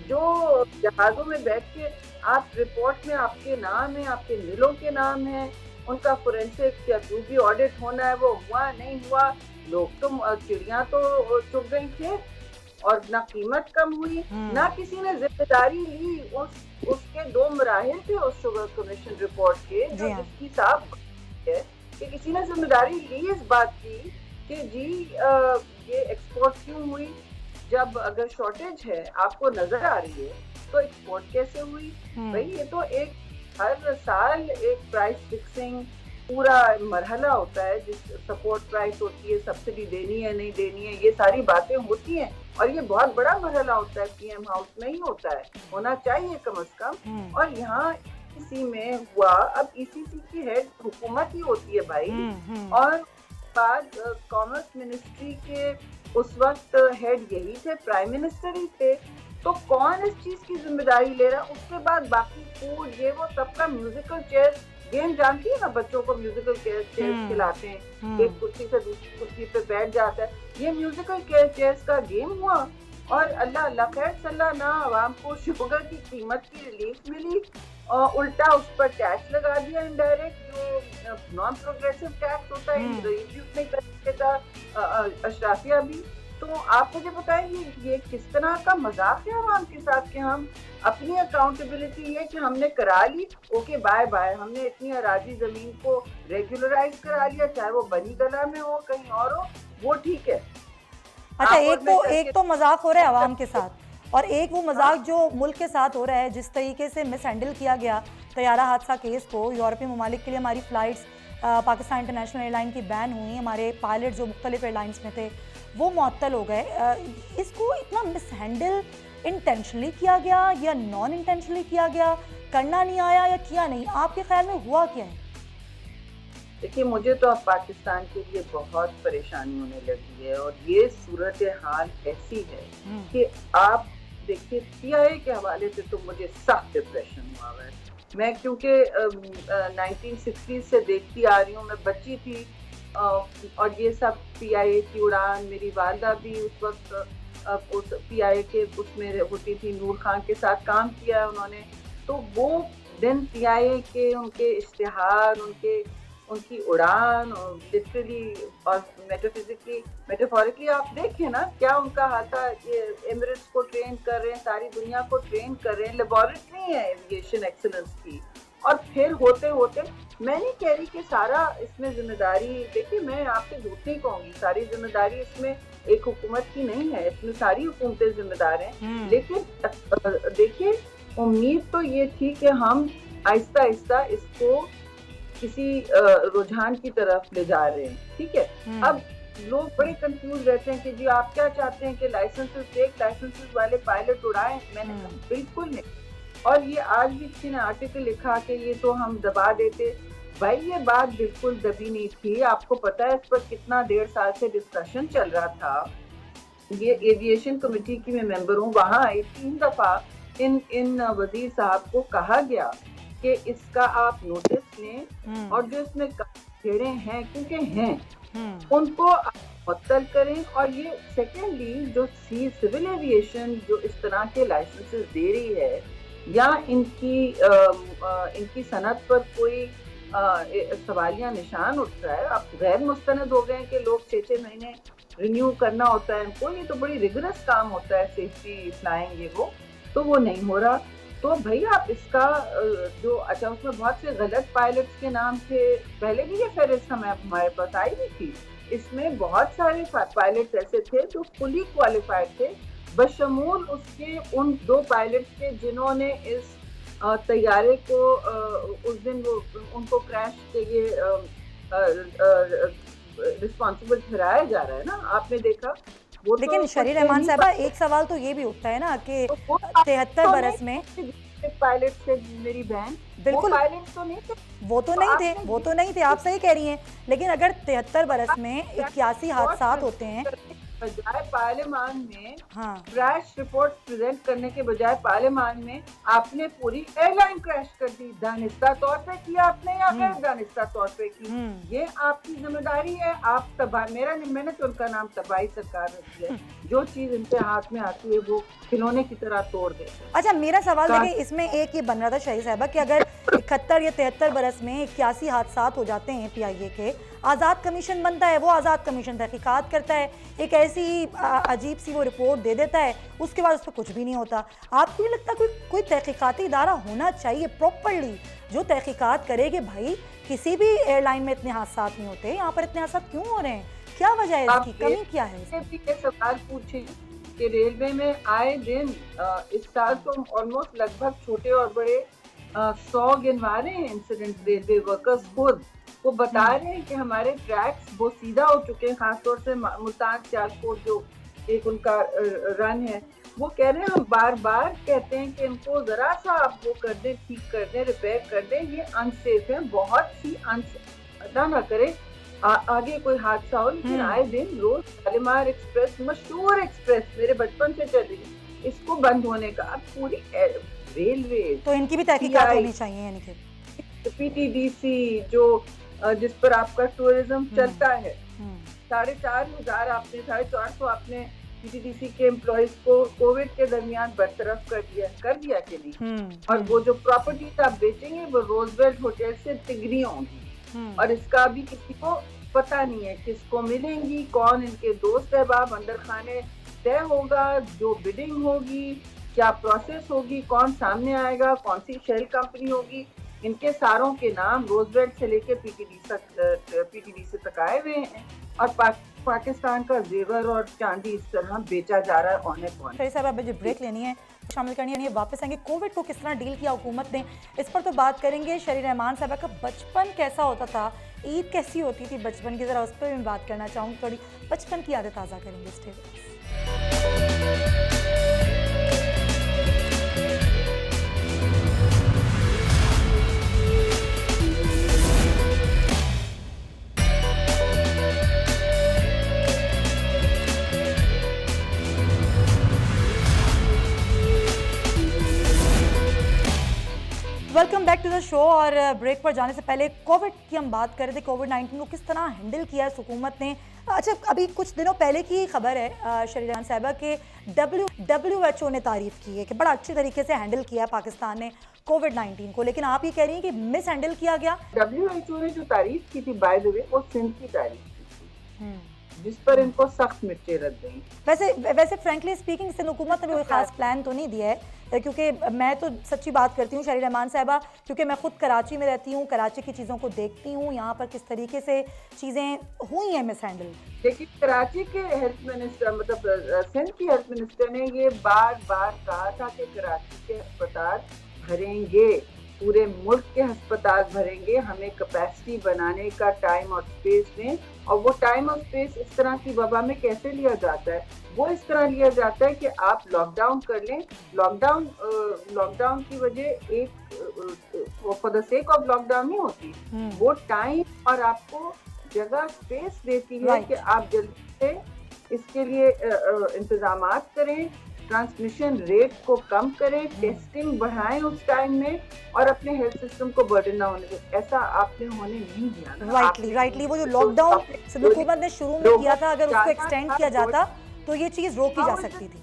जो जहाजों में बैठ के आप रिपोर्ट में आपके नाम है, आपके मिलों के नाम है, उनका फोरेंसिक या जो भी ऑडिट होना है वो हुआ नहीं हुआ, लोग तो चिड़िया तो चुग गई थे और ना कीमत कम हुई, ना किसी ने जिम्मेदारी ली। उसके दो मराहिल थे उस शुगर कमीशन रिपोर्ट के, जो जिसकी साफ है कि किसी ने जिम्मेदारी ली इस बात की कि जी ये एक्सपोर्ट क्यों हुई, जब अगर शॉर्टेज है आपको नजर आ रही है तो एक्सपोर्ट कैसे हुई? भाई ये तो एक हर साल एक प्राइस फिक्सिंग पूरा मरहला होता है, जिस सपोर्ट प्राइस होती है, सब्सिडी देनी है नहीं देनी है, ये सारी बातें होती हैं और ये बहुत बड़ा मरहला होता है, PM हाउस में ही होता है, होना चाहिए कम से कम। और यहाँ इसी में हुआ, अब ECC की हेड हुकूमत ही होती है भाई, और बाद कॉमर्स मिनिस्ट्री के उस वक्त हेड यही थे, प्राइम मिनिस्टर ही थे, तो कौन इस चीज की जिम्मेदारी ले रहा है? उसके बाद बाकी फूड ये वो सबका म्यूजिकल चेयर गेम, जानती है ना, बच्चों को म्यूजिकल चेयर खिलाते हैं, एक कुर्सी से दूसरी कुर्सी पे बैठ जाता है, ये म्यूजिकल चेयर्स का गेम हुआ। और अल्लाह अल्लाह खैर सल्ला ना, आवाम को शुगर की कीमत की रिलीफ मिली और उल्टा उस पर टैक्स लगा दिया इनडायरेक्ट, जो नॉन प्रोग्रेसिव टैक्स होता है, नहीं कर सकेगा अशराफिया भी। तो आप मुझे बताएं ये किस तरह का मजाक है आवाम के साथ कि हम अपनी अकाउंटेबिलिटी है कि हमने करा ली, ओके बाय बाय, हमने इतनी अराजी जमीन को रेगुलराइज करा लिया, चाहे वो बनी गला में हो कहीं और हो, वो ठीक है। अच्छा, एक तो मजाक हो रहा है आवाम के साथ, और एक वो मजाक जो मुल्क के साथ हो रहा है, जिस तरीके से मिस हैंडल किया गया तैयारा हादसा केस को। यूरोपीय ममालिक के लिए हमारी फ़्लाइट्स पाकिस्तान इंटरनेशनल एयरलाइन की बैन हुई, हमारे पायलट जो मुख्तलिफ एयरलाइंस में थे वो मुअत्तल हो गए। इसको इतना मिस हैंडल इंटेंशनली किया गया या नॉन इंटेंशनली किया गया, करना नहीं आया या किया नहीं, आपके ख्याल में हुआ क्या है? देखिए, मुझे तो अब पाकिस्तान के लिए बहुत परेशानी होने लगी है और ये सूरत हाल ऐसी है कि आप देखिए पीआईए के हवाले से तो मुझे सख्त डिप्रेशन हुआ है। मैं क्योंकि 1960 से देखती आ रही हूँ, मैं बच्ची थी और ये सब पीआईए की उड़ान, मेरी वालदा भी उस वक्त उस पीआईए के उसमें होती थी, नूर खान के साथ काम किया है उन्होंने। तो वो दिन पीआईए के उनके इश्तिहार, उनकी उड़ान और लिटरली और मेटाफिजिकली मेटाफोरिकली आप देखें ना क्या उनका हाल था। ये एमिरेट्स को ट्रेन कर रहे हैं, सारी दुनिया को ट्रेन कर रहे हैं, लेबोरेटरी है एविएशन एक्सीलेंस की। और फिर होते होते मैं नहीं कह रही कि सारा इसमें जिम्मेदारी, देखिए मैं आपसे झूठ नहीं कहूँगी, सारी जिम्मेदारी इसमें एक हुकूमत की नहीं है, इसमें सारी हुकूमतें जिम्मेदार हैं। लेकिन देखिए उम्मीद तो ये थी कि हम आहिस्ता आहिस्ता इसको किसी रुझान की तरफ ले जा रहे हैं, ठीक है। अब लोग बड़े कंफ्यूज रहते हैं कि जी आप क्या चाहते हैं कि लाइसेंसेस वाले पायलट उड़ाएं। मैंने कहा बिल्कुल नहीं। और ये आज भी किसी ने आर्टिकल लिखा कि ये तो हम दबा देते, भाई ये बात बिल्कुल दबी नहीं थी। आपको पता है इस पर कितना 1.5 साल से डिस्कशन चल रहा था। ये एविएशन कमेटी की मैं मेंबर हूँ, वहाँ 3 दफा इन वजीर साहब को कहा गया कि इसका आप नोटिस लें और जो इसमें घेरे हैं क्योंकि हैं उनको मुअत्तल करें। और ये सेकेंडली जो सिविल एविएशन जो इस तरह के लाइसेंसेस दे रही है या इनकी सनत पर कोई सवालिया निशान उठ रहा है, आप गैर मुस्तनद हो गए कि लोग 6-6 महीने रिन्यू करना होता है इनको, ये तो बड़ी रिगरस काम होता है सेफ्टी फ्लाइंग, ये वो वो नहीं हो रहा। तो भाई आप इसका जो अच्छा उसमें बहुत से गलत पायलट्स के नाम थे, पहले भी ये फहरिस्त हमारे पास आई हुई थी। इसमें बहुत सारे पायलट्स ऐसे थे जो फुली क्वालिफाइड थे, बशमूल उसके उन 2 पायलट्स के जिन्होंने इस तैयारे को उस दिन वो उनको क्रैश के लिए रिस्पॉन्सिबल ठहराया जा रहा है ना, आपने देखा। लेकिन शरीर रहमान साहबा एक सवाल तो ये भी उठता है ना कि 73 बरस में पायलट से मेरी बहन बिल्कुल पायलट तो नहीं थे, वो तो नहीं थे, आप सही कह रही हैं। लेकिन अगर 73 बरस में 81 हादसा होते हैं, बजाय पार्लियामान में क्रैश रिपोर्ट प्रेजेंट करने के बजाय पार्लियामान में आपने पूरी एयरलाइन क्रैश कर दी। दानिस्ता तौर पे किया आपने या गैर दानिस्ता तौर पे की, ये आपकी जिम्मेदारी है। आप मैंने तो उनका नाम तबाही सरकार रखी है, जो चीज इनके हाथ में आती है वो खिलौने की तरह तोड़ देते हैं। अच्छा, मेरा सवाल देखिए इसमें एक ये बन रहा था शहीद साहबा कि अगर 71 या 73 बरस में 81 हादसा हो जाते हैं पीआईए के, आज़ाद कमीशन बनता है, वो आज़ाद कमीशन तहकीकात करता है, एक ऐसी अजीब सी वो रिपोर्ट दे देता है, उसके बाद उस पर कुछ भी नहीं होता। आपको नहीं लगता कोई तहकीकाती इदारा होना चाहिए प्रॉपरली जो तहकीकात करे कि भाई किसी भी एयरलाइन में इतने हादसा नहीं होते, यहाँ पर इतने हादसा क्यों हो रहे हैं, क्या वजह है इसकी, कमी क्या है? ये सवाल पूछे कि रेलवे में आए दिन इस साल तो ऑलमोस्ट लगभग छोटे और बड़े 100 गिनवा रहे हैं इंसिडेंट। रेलवे वर्कर्स खुद वो बता रहे हैं कि हमारे ट्रैक्स वो सीधा हो चुके हैं, खासतौर से मुल्तान सियालकोट जो एक उनका रन है, वो कह रहे हैं हम बार बार कहते हैं कि इनको जरा सा आप वो कर दें, ठीक कर दें, रिपेयर कर दें, ये अनसेफ है, बहुत ही अदा ना करे आगे कोई हादसा हो। लेकिन आए दिन रोज शालीमार एक्सप्रेस, मशहूर एक्सप्रेस मेरे बचपन से चल रही है, इसको बंद होने का अब पूरी रेलवे तो इनकी भी तहकीकात होनी चाहिए, यानी कि पीटीडीसी जो जिस पर आपका टूरिज्म चलता है, 4,500 आपने 450 आपने पीटीडीसी के एम्प्लॉइज को कोविड के दरमियान बरतरफ कर दिया कि नहीं। और वो जो प्रॉपर्टीज आप बेचेंगे वो रोजवेल्ट होटल से तिगरी होंगी और इसका भी किसी को पता नहीं है किसको मिलेंगी, कौन इनके दोस्त अहबाब, अंदर खाने तय होगा, जो बिडिंग होगी, क्या प्रोसेस होगी, कौन सामने आएगा, कौन सी शेल कंपनी होगी, इनके सारों के नाम रोजवेल्ट से लेके पीटीडीसी तक आए हुए हैं और पाकिस्तान का जेवर और चांदी इस तरह बेचा जा रहा है औने पौने। शरीफ साहब अब मुझे ब्रेक लेनी है, शामिल करनी है, वापस आएंगे। कोविड को किस तरह डील किया हुकूमत ने, इस पर तो बात करेंगे। शरीर रहमान साहब का बचपन कैसा होता था, ईद कैसी होती थी बचपन की, ज़रा उस पर भी बात करना चाहूँगी, थोड़ी बचपन की यादें ताज़ा करेंगे। Stay to the show. और ब्रेक पर जाने से पहले कोविड की हम बात कर रहे थे, कोविड-19 को किस तरह हैंडल किया है हुकूमत ने। अच्छा, अभी कुछ दिनों पहले की खबर है शरीजान साहिबा के WHO ने तारीफ़ की है कि बड़ा अच्छी तरीके से हैंडल किया है पाकिस्तान ने कोविड-19 को, लेकिन आप ये कह रही हैं कि मिस हैंडल किया गया। WHO ने जो तारीफ की थी बाय द वे, वो सिंध की तारीफ की थी, जिस पर इनको सख्त मिर्चें लग गई। वैसे फ्रैंकली स्पीकिंग सिंध हुकूमत ने कोई खास प्लान तो नहीं दिया है, क्योंकि मैं तो सच्ची बात करती हूँ शरीर रहमान साहिबा, क्योंकि मैं खुद कराची में रहती हूँ, कराची की चीज़ों को देखती हूँ, यहाँ पर किस तरीके से चीज़ें हुई हैं मिस हैंडल। लेकिन कराची के हेल्थ मिनिस्टर, मतलब सिंध की हेल्थ मिनिस्टर ने ये बार बार कहा था कि कराची के अस्पताल भरेंगे, पूरे मुल्क के अस्पताल भरेंगे, हमें कैपेसिटी बनाने का टाइम और स्पेस दें। और वो टाइम और स्पेस इस तरह की वबा में कैसे लिया जाता है? वो इस तरह लिया जाता है कि आप लॉकडाउन कर लें। लॉकडाउन की वजह एक for the sake of lockdown नहीं होती, वो टाइम और आपको जगह स्पेस देती है कि आप जल्दी से इसके लिए इंतजामात करें, ट्रांसमिशन रेट को कम करें, टेस्टिंग बढ़ाएं उस टाइम में, और अपने हेल्थ सिस्टम को बर्डन ना होने दें। ऐसा आपने होने नहीं दिया। राइटली वो जो लॉकडाउन सिंध हुकूमत ने शुरू में किया था, अगर उसको एक्सटेंड किया जाता तो ये चीज़ रोकी जा सकती थी।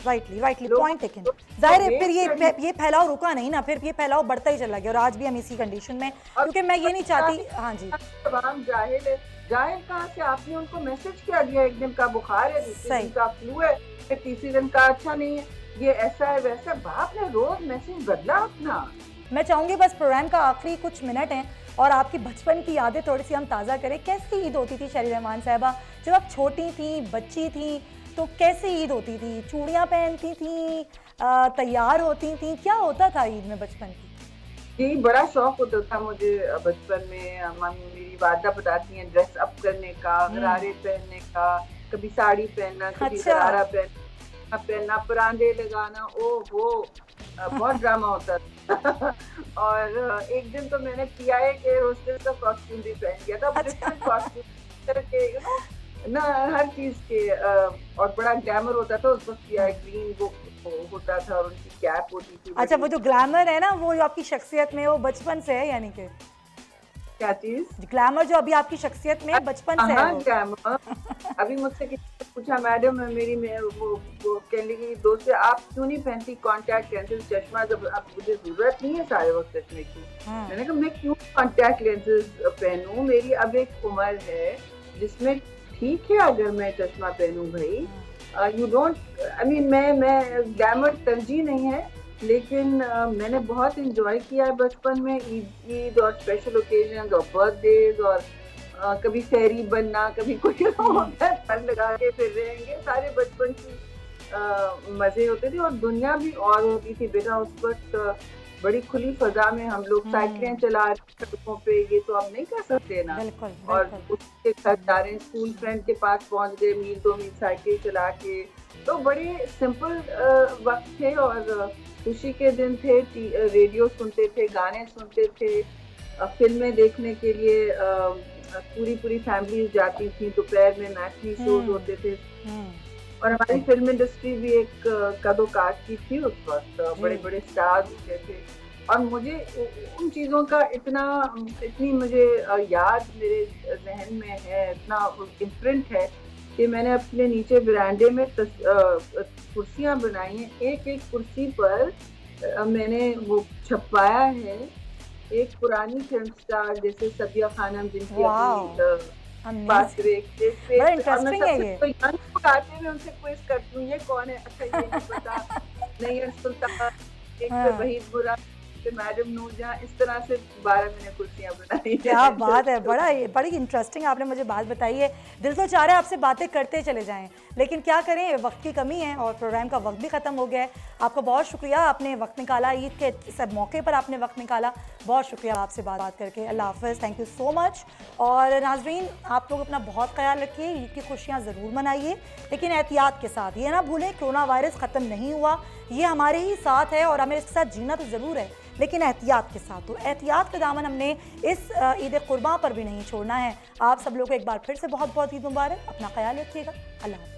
Rightly point taken. जाहिर है फिर ये फैलाव रुका नहीं ना, फिर ये फैलाव बढ़ता ही चला गया और आज भी हम इसी कंडीशन में, क्योंकि मैं ये नहीं चाहती। हाँ जी, तमाम जाहिल कहाँ से? आपने उनको मैसेज क्या दिया? एक दिन का बुखार है, दूसरे दिन का फ्लू है, फिर तीसरे दिन का अच्छा नहीं है, ये ऐसा है वैसा। बाप ने रोज मैसेज बदला अपना। मैं चाहूंगी बस प्रोग्राम का आखिरी कुछ मिनट हैं और आपकी बचपन की यादें थोड़ी सी हम ताज़ा करें। कैसी ईद होती थी शरीर रहमान साहिबा जब आप छोटी थी, बच्ची थी, तो कैसी ईद होती थी? चूड़ियाँ पहनती थी, तैयार होती थी, क्या होता था ईद में बचपन की? यही बड़ा शौक होता था मुझे बचपन में। मेरी वादा बताती हैं ड्रेस अप करने का, गरारे पहनने का, कभी साड़ी पहनना, कभी गरारा पहनना, परांदे लगाना, ओहो बहुत ड्रामा होता था। और एक दिन तो मैंने PIA के होस्टेस का कॉस्ट्यूम भी पहन किया था, डिफरेंट कॉस्ट्यूम करके, यू नो ना, हर चीज के। और बड़ा ग्लैमर होता था उस वक्त। PIA ग्रीन वो होता था और उनकी कैप होती थी। अच्छा, वो जो ग्लैमर है ना, वो जो आपकी शख्सियत में वो बचपन से है, यानी कि क्या चीज? ग्लैमर जो अभी आपकी शख्सियत में बचपन से है। ग्लैमर। अभी मुझसे किसी ने पूछा, मैडम मेरी वो कहने लगी दोस्त से, आप क्यों नहीं पहनती कॉन्टैक्ट लेंसेज, चश्मा, जब आप मुझे जरूरत नहीं है सारे वक्त चश्मे की। मैंने कहा मैं क्यों कॉन्टैक्ट लेंसेज पहनूं? मेरी अब एक उम्र है जिसमें ठीक है अगर मैं चश्मा पहनूं भाई। यू डोंट, आई मीन, मैं ग्लैमर तरजीह नहीं है, लेकिन मैंने बहुत इंजॉय किया है बचपन में। ईद और स्पेशल ओकेजन और बर्थडेज, और कभी फेरी बनना, कभी कोई फल लगा के फिर रहेंगे, सारे बचपन की मजे होते थे। और दुनिया भी और होती थी बेटा उस वक्त। बड़ी खुली फजा में हम लोग साइकिलें चला रहे सड़कों पे, ये तो अब नहीं कर सकते ना। और उसके घर जा रहे हैं, स्कूल फ्रेंड के पास पहुंच गए, मील 2 मील साइकिल चला के। तो बड़े सिंपल वक्त थे और खुशी के दिन थे। रेडियो सुनते थे, गाने सुनते थे, फिल्में देखने के लिए पूरी फैमिली जाती थी। दोपहर में मैटनी शोज होते थे और हमारी फिल्म इंडस्ट्री भी एक कदोकाट की थी उस वक्त। बड़े बड़े स्टार्स होते थे और मुझे उन चीज़ों का इतनी मुझे याद मेरे जहन में है, इतना इम्प्रिंट है कि मैंने अपने नीचे बरामदे में कुर्सियाँ बनाई हैं। एक कुर्सी पर मैंने वो छपवाया है एक पुरानी फिल्म स्टार जैसे सबिया खानम, जिनकी उनसे क्विज करती हूँ, ये कौन है? अच्छा ये नहीं पता, नहीं सुल्तान, एक वहीद बुरा, मैडम नूरजहां, इस तरह से 12 मैंने कुर्सियां बनाई। क्या बात है, बड़ी इंटरेस्टिंग आपने मुझे बात बताई है। दिल तो चाह रहा है आपसे बातें करते चले जाएं, लेकिन क्या करें, वक्त की कमी है और प्रोग्राम का वक्त भी ख़त्म हो गया है। आपको बहुत शुक्रिया, आपने वक्त निकाला, ईद के सब मौके पर आपने वक्त निकाला, बहुत शुक्रिया आपसे बात करके। अल्लाह हाफ़िज़, थैंक यू सो मच। और नाज़रीन, आप लोग अपना बहुत ख्याल रखिए, ईद की खुशियाँ ज़रूर मनाइए, लेकिन एहतियात के साथ। ये ना भूलें कोरोना वायरस ख़त्म नहीं हुआ, ये हमारे ही साथ है और हमें इसके साथ जीना तो ज़रूर है, लेकिन एहतियात के साथ। तो एहतियात का दामन हमने इस ईद कुर्बान पर भी नहीं छोड़ना है। आप सब लोगों को एक बार फिर से बहुत बहुत ईद मुबारक। अपना ख्याल रखिएगा। अल्लाह हाफ़िज़।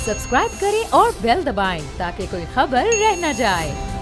सब्सक्राइब करें और बेल दबाएं ताकि कोई खबर रह न जाए।